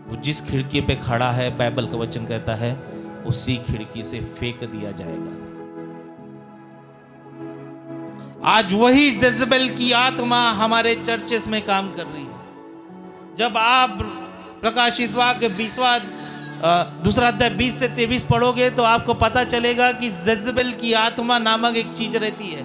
वो जिस खिड़की पे खड़ा है, बाइबल का वचन कहता है, उसी खिड़की से फेंक दिया जाएगा। आज वही जेजबेल की आत्मा हमारे चर्चेस में काम कर रही है। जब आप प्रकाशित वाक्य 20वां दूसरा अध्याय 20 से 23 पढ़ोगे तो आपको पता चलेगा कि जेजबेल की आत्मा नामक एक चीज रहती है,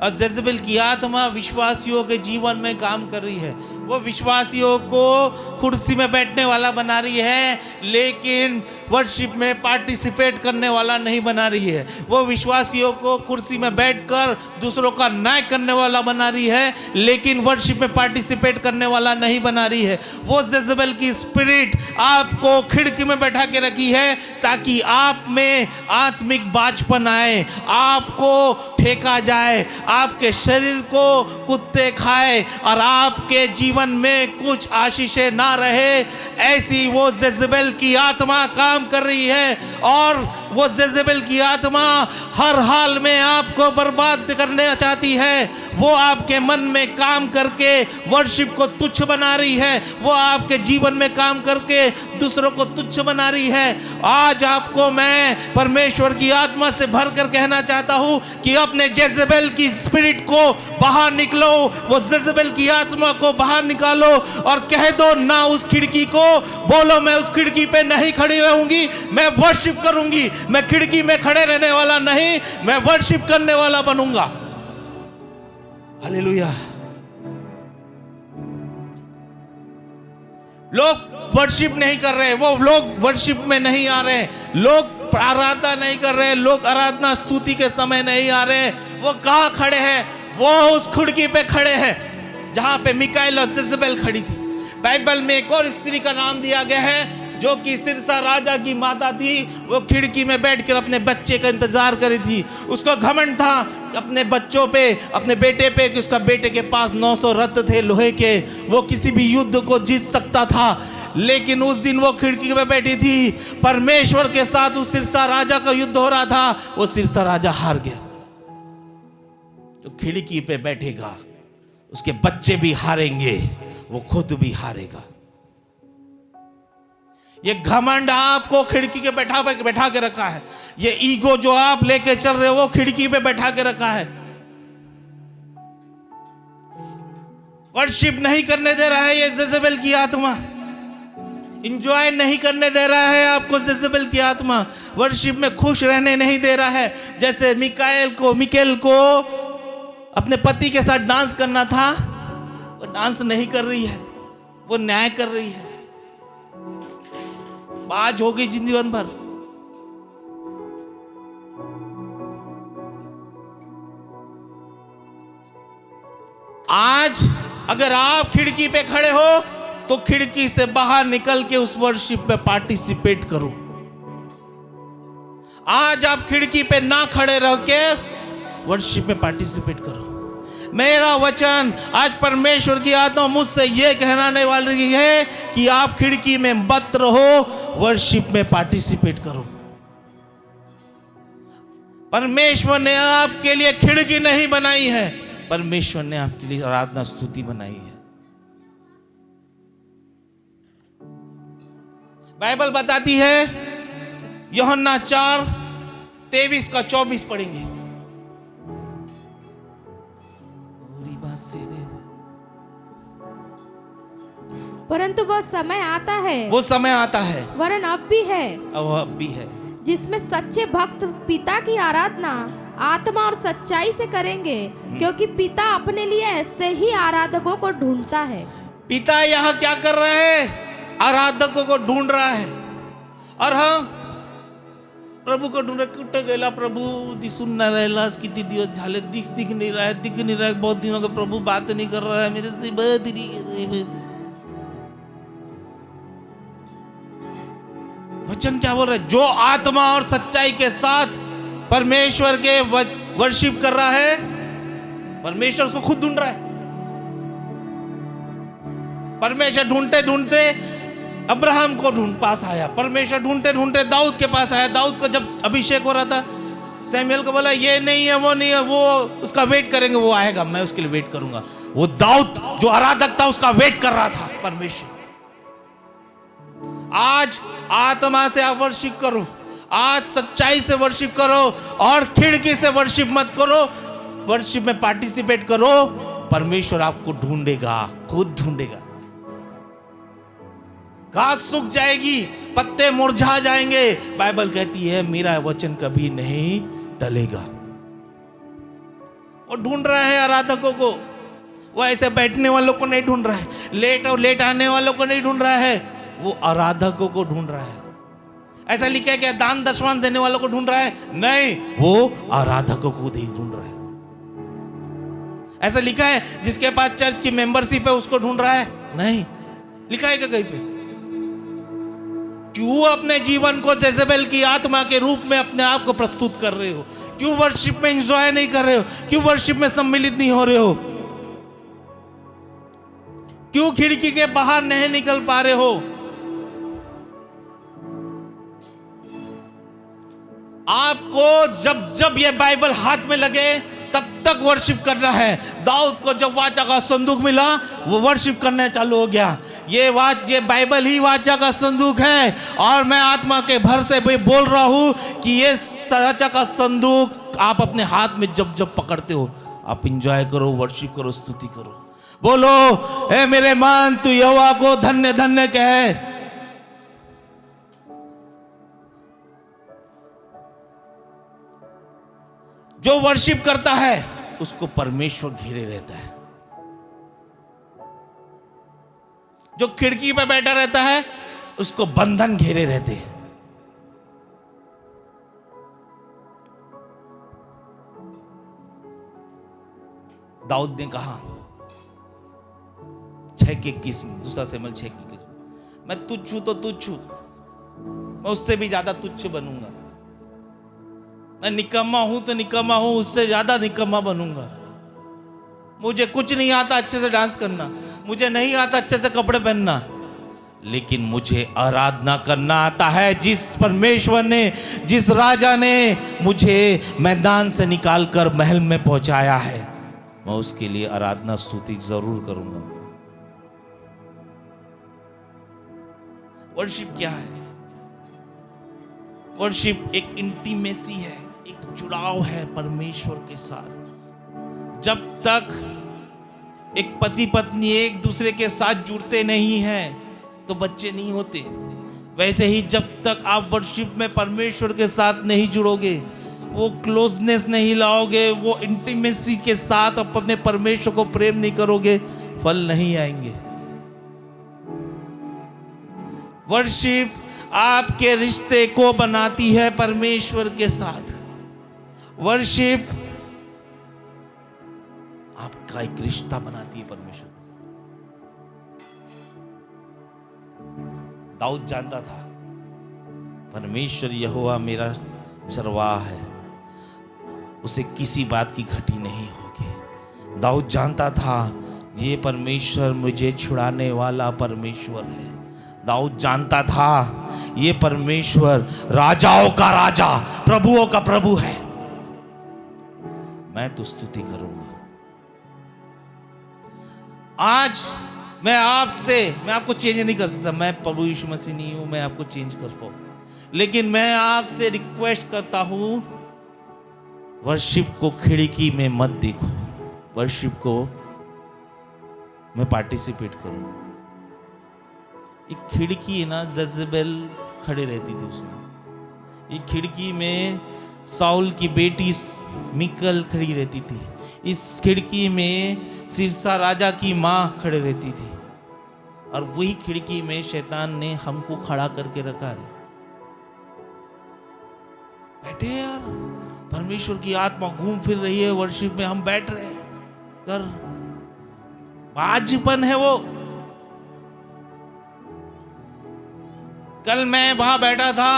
और जेजबेल की आत्मा विश्वासियों के जीवन में काम कर रही है। वो विश्वासियों को कुर्सी में बैठने वाला बना रही है, लेकिन वर्शिप में पार्टिसिपेट करने वाला नहीं बना रही है। वो विश्वासियों को कुर्सी में बैठकर दूसरों का न्याय करने वाला बना रही है, लेकिन वर्शिप में पार्टिसिपेट करने वाला नहीं बना रही है। वो जेजबेल की स्पिरिट आपको खिड़की में बैठा के रखी है ताकि आप में आत्मिक बाझपन आए, आपको फेंका जाए, आपके शरीर को कुत्ते खाए और आपके जीवन में कुछ आशीषें ना रहे। ऐसी वो जेजबेल की आत्मा काम कर रही है, और वो जेजबेल की आत्मा हर हाल में आपको बर्बाद करना चाहती है। वो आपके मन में काम करके वर्शिप को तुच्छ बना रही है, वो आपके जीवन में काम करके दूसरों को तुच्छ बना रही है। आज आपको मैं परमेश्वर की आत्मा से भरकर कहना चाहता हूं कि अपने जेजेबेल की स्पिरिट को बाहर निकलो, वो जेजेबेल की आत्मा को बाहर निकालो और कह दो ना उस खिड़की को, बोलो मैं उस खिड़की पे नहीं खड़ी रहूंगी, मैं वर्शिप करूंगी। मैं खिड़की में खड़े रहने वाला नहीं, मैं वर्शिप करने वाला बनूंगा। हालेलुया। लोग वर्शिप नहीं कर रहे, वो लोग वर्शिप में नहीं आ रहे, लोग आराधना नहीं कर रहे, लोग आराधना स्तुति के समय नहीं आ रहे। वो कहां खड़े हैं? वो उस खिड़की पे खड़े हैं जहां पे मिकाएल और जेजेबेल खड़ी थी। बाइबल में एक और स्त्री का नाम दिया गया है जो कि सिरसा राजा की माता थी। वो खिड़की में बैठकर अपने बच्चे का इंतजार कर रही थी। उसको घमंड था अपने बच्चों पे, अपने बेटे पे, कि उसका बेटे के पास 900 रथ थे लोहे के, वो किसी भी युद्ध को जीत सकता था। लेकिन उस दिन वो खिड़की पे बैठी थी, परमेश्वर के साथ उस सिरसा राजा का युद्ध हो रहा था, वो सिरसा राजा हार गया। जो खिड़की पे बैठेगा उसके बच्चे भी हारेंगे, वो खुद भी हारेगा। ये घमंड आपको खिड़की के बैठा के रखा है। ये ईगो जो आप लेके चल रहे हो वो खिड़की पे बैठा के रखा है। वर्शिप नहीं करने दे रहा है ये जेजेबेल की आत्मा। इंजॉय नहीं करने दे रहा है आपको जेजेबेल की आत्मा। वर्शिप में खुश रहने नहीं दे रहा है। जैसे मिकाएल को अपने पति के साथ डांस करना था, वो डांस नहीं कर रही है, वो न्याय कर रही है। बाज हो गई जीवन भर। आज अगर आप खिड़की पे खड़े हो तो खिड़की से बाहर निकल के उस वर्शिप में पार्टिसिपेट करो। आज आप खिड़की पे ना खड़े रह के वर्शिप में पार्टिसिपेट करो। मेरा वचन आज परमेश्वर की आत्मा मुझसे यह कहने वाली है कि आप खिड़की में मत रहो, वर्शिप में पार्टिसिपेट करो। परमेश्वर ने आपके लिए खिड़की नहीं बनाई है, परमेश्वर ने आपके लिए आराधना स्तुति बनाई है। बाइबल बताती है, यूहन्ना 4:23 का 24 पढ़ेंगे। परंतु वो समय आता है, वो समय आता है, वरन अब भी है, अब भी है, जिसमें सच्चे भक्त पिता की आराधना आत्मा और सच्चाई से करेंगे, क्योंकि पिता अपने लिए ऐसे ही आराधकों को ढूंढता है। पिता यहाँ क्या कर रहा है? आराधकों को ढूंढ रहा है। और हम प्रभु को ढूंढ रहे, कुठे गेला प्रभु, दिसून नाही राहिला, किती दिवस झाले, दिख नहीं रहा है, बहुत दिनों का प्रभु बात नहीं कर रहा है मेरे से। वचन क्या बोल रहा है? जो आत्मा और सच्चाई के साथ परमेश्वर के वर्शिप कर रहा है, परमेश्वर उसको खुद ढूंढ रहा है। परमेश्वर ढूंढते ढूंढते अब्राहम को पास आया, परमेश्वर ढूंढते ढूंढते दाऊद के पास आया। दाऊद को जब अभिषेक हो रहा था, सैमुएल को बोला ये नहीं है, वो नहीं है, वो उसका वेट करेंगे, वो आएगा, मैं उसके लिए वेट करूंगा। वो दाऊद जो आराधक था उसका वेट कर रहा था परमेश्वर। आज आत्मा से आप वर्शिप करो, आज सच्चाई से वर्शिप करो और खिड़की से वर्शिप मत करो, वर्शिप में पार्टिसिपेट करो। परमेश्वर आपको ढूंढेगा, खुद ढूंढेगा। घास सूख जाएगी, पत्ते मुरझा जाएंगे, बाइबल कहती है मेरा वचन कभी नहीं टलेगा। वो ढूंढ रहा है आराधकों को, वो ऐसे बैठने वालों को नहीं ढूंढ रहा है, लेट आने वालों को नहीं ढूंढ रहा है, वो आराधकों को ढूंढ रहा है। ऐसा लिखा है क्या दान दशवान देने वालों को ढूंढ रहा है? नहीं, वो आराधकों को ढूंढ रहा है। ऐसा लिखा है जिसके पास चर्च की मेंबरशिप है उसको ढूंढ रहा है? नहीं लिखा है क्या कहीं पे? क्यों अपने जीवन को जेजेबेल की आत्मा के रूप में अपने आप को प्रस्तुत कर रहे हो? क्यों वर्शिप में एंजॉय नहीं कर रहे हो? क्यों वर्शिप में सम्मिलित नहीं हो रहे हो? क्यों खिड़की के बाहर नहीं निकल पा रहे हो? आपको जब जब ये बाइबल हाथ में लगे तब तक वर्शिप करना है। दाऊद को जब वाचा का संदूक मिला, वो वर्शिप करना चालू हो गया। ये बाइबल ही वाचा का संदूक है, और मैं आत्मा के भर से भी बोल रहा हूं कि ये वाचा का संदूक आप अपने हाथ में जब जब पकड़ते हो, आप इंजॉय करो, वर्शिप करो, स्तुति करो। बोलो, हे मेरे मन, तू यहोवा को धन्य धन्य कहे। जो वर्शिप करता है उसको परमेश्वर घेरे रहता है। जो खिड़की पे बैठा रहता है उसको बंधन घेरे रहते हैं। दाऊद ने कहा 6:21 में, दूसरा शमूएल 6:21 में, मैं तुच्छ हूं तो तुच्छ हूं, मैं उससे भी ज्यादा तुच्छ बनूंगा। मैं निकम्मा हूं तो निकम्मा हूं, उससे ज्यादा निकम्मा बनूंगा। मुझे कुछ नहीं आता अच्छे से डांस करना, मुझे नहीं आता अच्छे से कपड़े पहनना, लेकिन मुझे आराधना करना आता है। जिस परमेश्वर ने, जिस राजा ने मुझे मैदान से निकालकर महल में पहुंचाया है, मैं उसके लिए आराधना स्तुति जरूर करूंगा। वर्शिप क्या है? वर्शिप एक इंटीमेसी है, एक जुड़ाव है परमेश्वर के साथ। जब तक एक पति पत्नी एक दूसरे के साथ जुड़ते नहीं हैं तो बच्चे नहीं होते। वैसे ही जब तक आप वर्शिप में परमेश्वर के साथ नहीं जुड़ोगे, वो क्लोजनेस नहीं लाओगे, वो इंटीमेसी के साथ अपने परमेश्वर को प्रेम नहीं करोगे, फल नहीं आएंगे। वर्शिप आपके रिश्ते को बनाती है परमेश्वर के साथ। वर्शिप आपका एक रिश्ता बनाती है परमेश्वर के साथ। दाऊद जानता था परमेश्वर यहोवा मेरा चरवाहा है, उसे किसी बात की घटी नहीं होगी। दाऊद जानता था ये परमेश्वर मुझे छुड़ाने वाला परमेश्वर है। दाऊद जानता था ये परमेश्वर राजाओं का राजा, प्रभुओं का प्रभु है। मैं तो स्तुति करूंगा। आज मैं आपको चेंज नहीं कर सकता, मैं प्रभु यीशु मसीह नहीं हूं, मैं आपको चेंज कर पाऊं, लेकिन मैं आपसे रिक्वेस्ट करता हूं, वर्शिप को खिड़की में मत देखो, वर्शिप को मैं पार्टिसिपेट करूं। एक खिड़की है ना, जजेबेल खड़े रहती थी उसमें। एक खिड़की में साउल की बेटी मिकल खड़ी रहती थी। इस खिड़की में सिरसा राजा की माँ खड़े रहती थी, और वही खिड़की में शैतान ने हमको खड़ा करके रखा है। बैठे यार, परमेश्वर की आत्मा घूम फिर रही है वर्शिप में, हम बैठ रहे हैं, कर बाजपन है वो। कल मैं वहां बैठा था,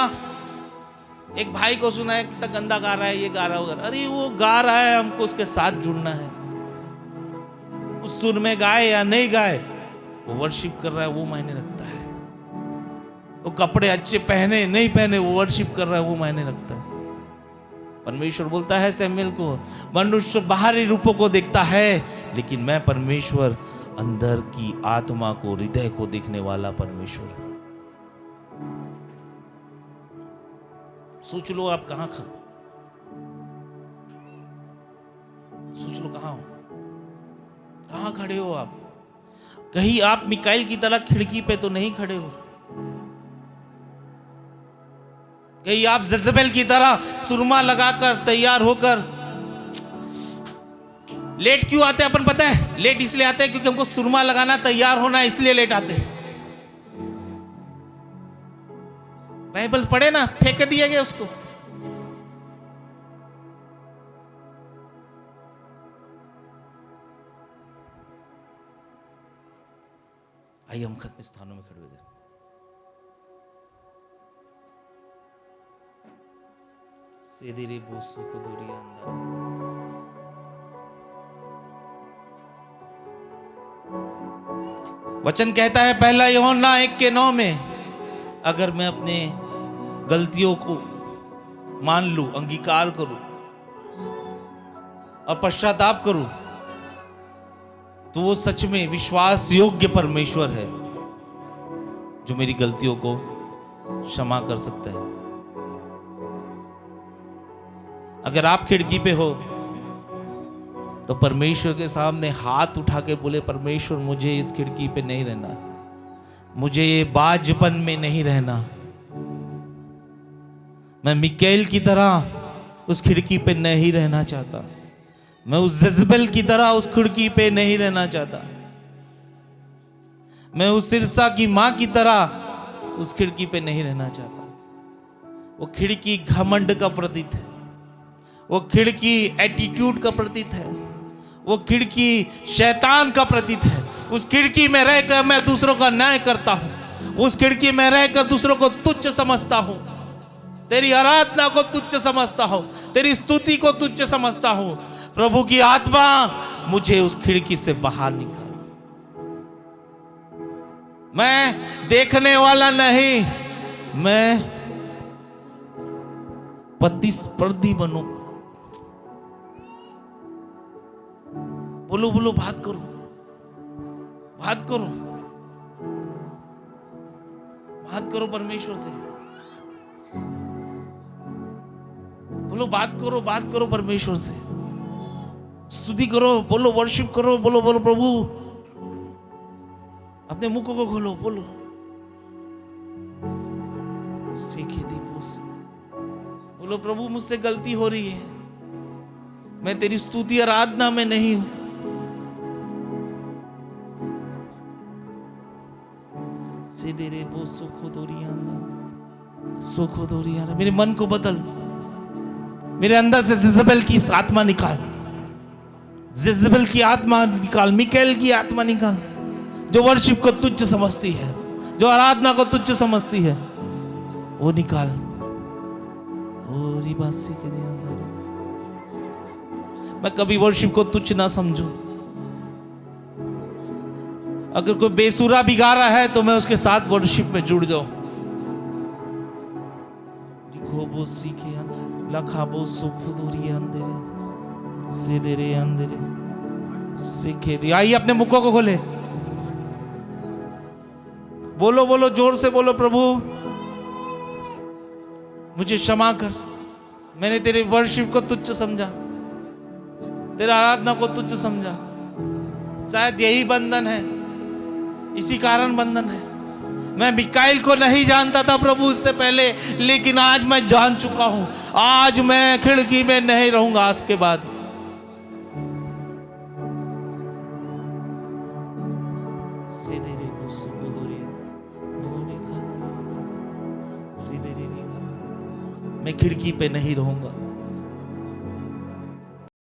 एक भाई को सुना है कितना गंदा गा रहा है, ये गा रहा होगा। अरे वो गा रहा है, हमको उसके साथ जुड़ना है। उस सुर में गाए या नहीं गाए, वो वर्शिप कर रहा है, वो मायने रखता है। वो कपड़े अच्छे पहने नहीं पहने, वो वर्शिप कर रहा है, वो मायने रखता है। परमेश्वर बोलता है शमूएल को, मनुष्य बाहरी रूपों को देखता है, लेकिन मैं परमेश्वर अंदर की आत्मा को, हृदय को देखने वाला परमेश्वर हूं। सोच लो आप सोच लो कहां खड़े हो आप? कहीं आप मिकाइल की तरह खिड़की पे तो नहीं खड़े हो? कहीं आप जजेबेल की तरह सुरमा लगाकर तैयार होकर लेट क्यों आते हैं? अपन पता है लेट इसलिए आते हैं क्योंकि हमको सुरमा लगाना, तैयार होना, इसलिए लेट आते हैं। बाइबल पढ़े ना, फेंक दिया गया उसको। आइए हम खत्म स्थानों में खड़े हो जाए। सीधे रे बोसो को दूरी अंदर। वचन कहता है पहला यूहन्ना 1:9 में, अगर मैं अपने गलतियों को मान लूं, अंगीकार करूं, और पश्चाताप करूं, तो वो सच में विश्वास योग्य परमेश्वर है जो मेरी गलतियों को क्षमा कर सकता है। अगर आप खिड़की पे हो तो परमेश्वर के सामने हाथ उठा के बोले, परमेश्वर मुझे इस खिड़की पे नहीं रहना, मुझे ये बाजपन में नहीं रहना, मैं मिकाएल की तरह उस खिड़की पे नहीं रहना चाहता, मैं उस जज़बेल की तरह उस खिड़की पे नहीं रहना चाहता, मैं उस सिरसा की मां की तरह उस खिड़की पे नहीं रहना चाहता। वो खिड़की घमंड का प्रतीक है, वो खिड़की एटीट्यूड का प्रतीक है, वो खिड़की शैतान का प्रतीक है। उस खिड़की में रहकर मैं दूसरों का न्याय करता हूं, उस खिड़की में रहकर दूसरों को तुच्छ समझता हूं, तेरी आराधना को तुच्छ समझता हूं, तेरी स्तुति को तुच्छ समझता हूं। प्रभु की आत्मा मुझे उस खिड़की से बाहर निकाल। मैं देखने वाला नहीं, मैं प्रतिस्पर्धी बनूं। बोलो बोलो, बात करो, बात करो, बात करो परमेश्वर से। बोलो, बात करो, बात करो परमेश्वर से। स्तुति करो, बोलो, वर्शिप करो, बोलो बोलो प्रभु। अपने मुख को खोलो, बोलो। सीखे दीपो से बोलो, प्रभु मुझसे गलती हो रही है, मैं तेरी स्तुति आराधना में नहीं हूं। सीधे रे बो सुखो दोरियां, सुखो दोरियां। मेरे मन को बदल, मेरे अंदर से जज़बेल की आत्मा निकाल, जज़बेल की आत्मा निकाल, मिकाएल की आत्मा निकाल, जो वर्शिप को तुच्छ समझती है, जो आराधना को तुच्छ समझती है, वो निकाल। मैं कभी वर्शिप को तुच्छ ना समझूं। अगर कोई बेसुरा भी गा रहा है तो मैं उसके साथ वर्शिप में जुड़ जाऊं। लखाबो सुखुदूरी अंधेरे सीधे अंधेरे सीखे दी। आइए अपने मुखों को खोले, बोलो बोलो, जोर से बोलो, प्रभु मुझे क्षमा कर, मैंने तेरे वर्शिप को तुच्छ समझा, तेरा आराधना को तुच्छ समझा। शायद यही बंधन है, इसी कारण बंधन है। मैं मिकाएल को नहीं जानता था प्रभु इससे पहले, लेकिन आज मैं जान चुका हूं। आज मैं खिड़की में नहीं रहूंगा आज के बाद। मैं खिड़की पे नहीं रहूंगा,